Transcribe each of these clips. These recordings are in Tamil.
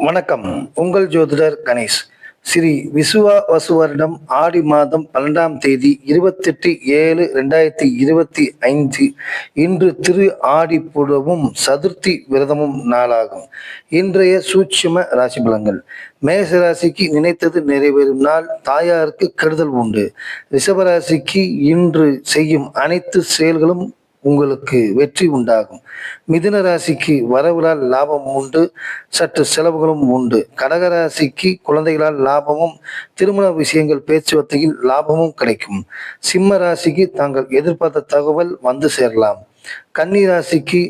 வணக்கம். உங்கள் ஜோதிடர் கணேஷ். ஸ்ரீ விசுவாவசு வருடம் ஆடி மாதம் 12ஆம் தேதி 28/7/2025 இன்று திரு ஆடிப்புறமும் சதுர்த்தி விரதமும் நாளாகும். இன்றைய சூட்சும ராசி பலன்கள். மேஷ ராசிக்கு நினைத்தது நிறைவேறும் நாள். தாயாருக்கு கெடுதல் உண்டு. ரிஷபராசிக்கு இன்று செய்யும் அனைத்து செயல்களும் உங்களுக்கு வெற்றி உண்டாகும். மிதுன ராசிக்கு வரவுகளால் லாபம் உண்டு, சற்று செலவுகளும் உண்டு. கடகராசிக்கு குழந்தைகளால் லாபமும், திருமண விஷயங்கள் பேச்சுவார்த்தையில் லாபமும் கிடைக்கும். சிம்ம ராசிக்கு தாங்கள் எதிர்பார்த்த தகவல் வந்து சேரலாம். கன்னி ராசிக்கு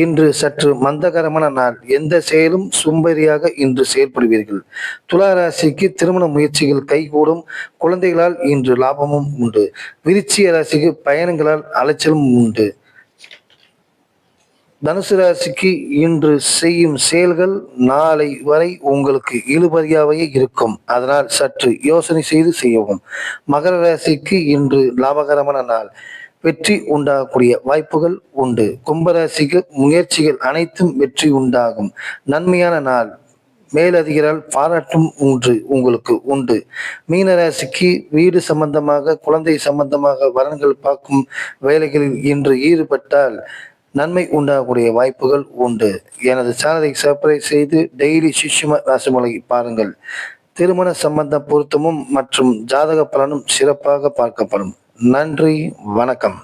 இன்று சற்று மந்தகரமான நாள். எந்த செயலும் சும்பரியாக இன்று செயல்படுவீர்கள். துலா ராசிக்கு திருமண முயற்சிகள் கைகூடும். குழந்தைகளால் இன்று லாபமும் உண்டு. விருச்சிக ராசிக்கு பயணங்களால் அலைச்சலும் உண்டு. தனுசு ராசிக்கு இன்று செய்யும் செயல்கள் நாளை வரை உங்களுக்கு இழுபறியாகவே இருக்கும். அதனால் சற்று யோசனை செய்து செய்யவும். மகர ராசிக்கு இன்று லாபகரமான நாள். வெற்றி உண்டாகக்கூடிய வாய்ப்புகள் உண்டு. கும்பராசிக்கு முயற்சிகள் அனைத்தும் வெற்றி உண்டாகும். நன்மையான நாள். மேலதிகாரிகள் பாராட்டும் உங்களுக்கு உண்டு. மீனராசிக்கு வீடு சம்பந்தமாக, குழந்தை சம்பந்தமாக வரன்கள் பார்க்கும் வேலைகளில் இன்று ஈடுபட்டால் நன்மை உண்டாகக்கூடிய வாய்ப்புகள் உண்டு. எனது சேனலை சப்ஸ்கிரைப் செய்து டெய்லி சூட்சும ராசிபலனை பாருங்கள். திருமண சம்பந்த பொருத்தமும் மற்றும் ஜாதக பலனும் சிறப்பாக பார்க்கப்படும். நன்றி, வணக்கம்.